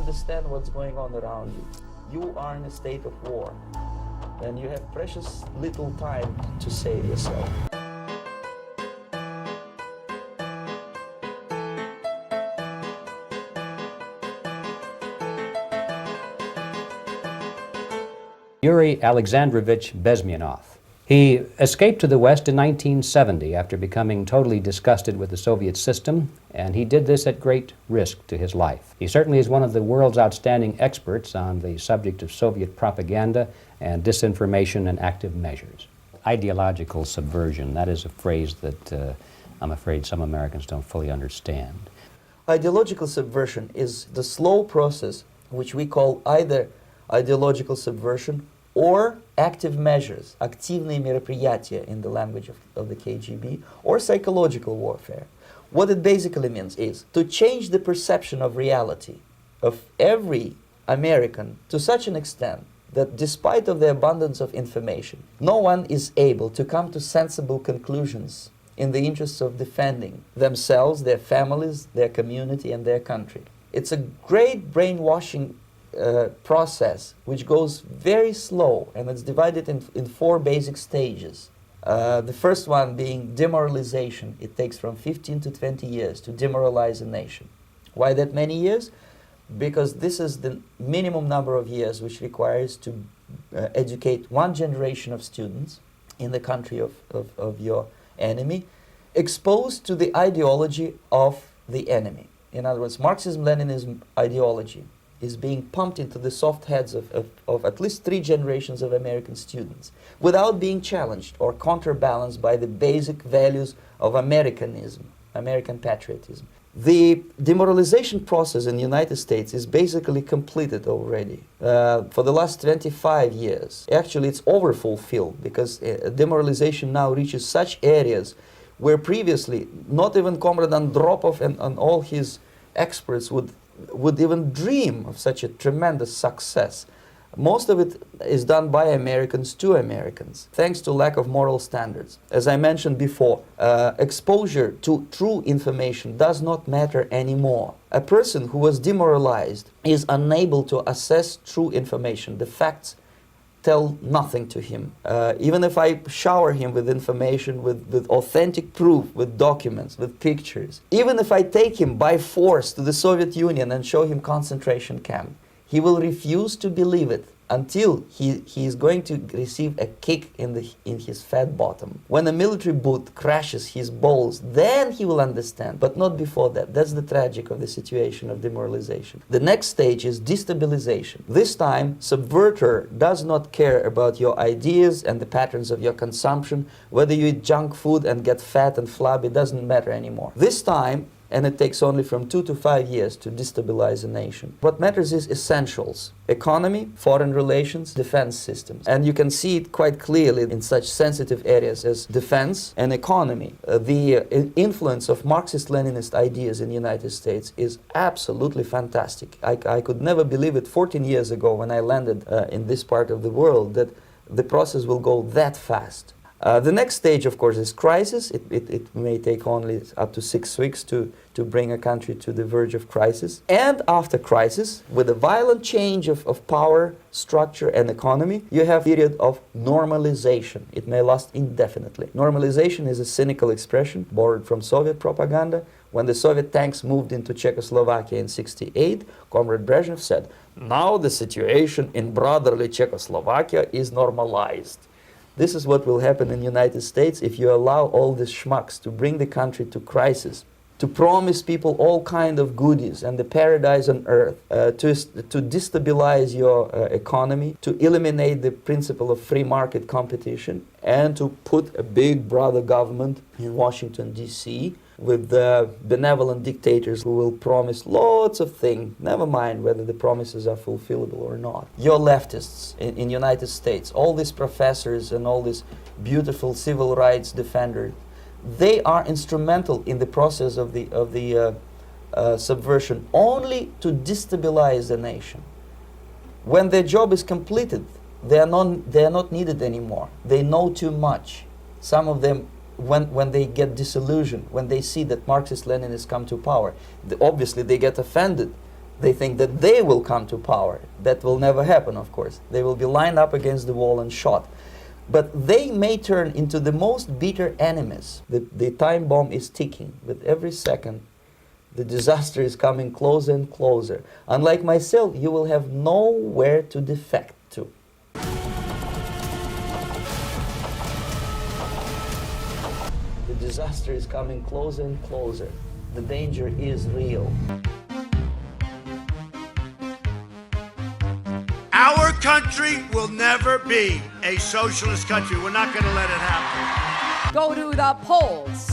understand what's going on around you. You are in a state of war, and you have precious little time to save yourself. Yuri Alexandrovich Bezmenov. He escaped to the West in 1970 after becoming totally disgusted with the Soviet system, and he did this at great risk to his life. He certainly is one of the world's outstanding experts on the subject of Soviet propaganda and disinformation and active measures. Ideological subversion, that is a phrase that I'm afraid some Americans don't fully understand. Ideological subversion is the slow process which we call either ideological subversion or active measures, активные мероприятия in the language of the KGB, or psychological warfare. What it basically means is to change the perception of reality of every American to such an extent that despite of the abundance of information, no one is able to come to sensible conclusions in the interests of defending themselves, their families, their community, and their country. It's a great brainwashing process which goes very slow, and it's divided in four basic stages. The first one being demoralization. It takes from 15 to 20 years to demoralize a nation. Why that many years? Because this is the minimum number of years which requires to educate one generation of students in the country of your enemy, exposed to the ideology of the enemy. In other words, Marxism-Leninism ideology is being pumped into the soft heads of at least 3 generations of American students without being challenged or counterbalanced by the basic values of Americanism, American patriotism. The demoralization process in the United States is basically completed already. For the last 25 years, actually it's overfulfilled, because demoralization now reaches such areas where previously not even Comrade Andropov and all his experts would even dream of such a tremendous success. Most of it is done by Americans to Americans, thanks to lack of moral standards. As I mentioned before, exposure to true information does not matter anymore. A person who was demoralized is unable to assess true information. The facts tell nothing to him. Even if I shower him with information, with authentic proof, with documents, with pictures, even if I take him by force to the Soviet Union and show him concentration camp, he will refuse to believe it until he is going to receive a kick in his fat bottom. When a military boot crashes his balls, then he will understand, but not before that. That's the tragic of the situation of demoralization. The next stage is destabilization. This time, subverter does not care about your ideas and the patterns of your consumption. Whether you eat junk food and get fat and flabby, doesn't matter anymore. This time, and it takes only from 2 to 5 years to destabilize a nation. What matters is essentials: economy, foreign relations, defense systems. And you can see it quite clearly in such sensitive areas as defense and economy. The influence of Marxist-Leninist ideas in the United States is absolutely fantastic. I could never believe it 14 years ago when I landed in this part of the world that the process will go that fast. The next stage, of course, is crisis. It may take only up to 6 weeks to bring a country to the verge of crisis. And after crisis, with a violent change of power, structure, and economy, you have a period of normalization. It may last indefinitely. Normalization is a cynical expression borrowed from Soviet propaganda. When the Soviet tanks moved into Czechoslovakia in '68, Comrade Brezhnev said, "Now the situation in brotherly Czechoslovakia is normalized." This is what will happen in the United States if you allow all these schmucks to bring the country to crisis, to promise people all kind of goodies and the paradise on earth, to destabilize your economy, to eliminate the principle of free market competition, and to put a big brother government in Washington, D.C., with the benevolent dictators who will promise lots of things, never mind whether the promises are fulfillable or not. Your leftists in United States, all these professors and all these beautiful civil rights defenders, they are instrumental in the process of the subversion only to destabilize the nation. When their job is completed, they are not needed anymore. They know too much. Some of them, when they get disillusioned, when they see that Marxist-Leninists come to power, obviously they get offended. They think that they will come to power. That will never happen, of course. They will be lined up against the wall and shot. But they may turn into the most bitter enemies. The time bomb is ticking. With every second, the disaster is coming closer and closer. Unlike myself, you will have nowhere to defect to. The disaster is coming closer and closer. The danger is real. Our country will never be a socialist country. We're not going to let it happen. Go to the polls.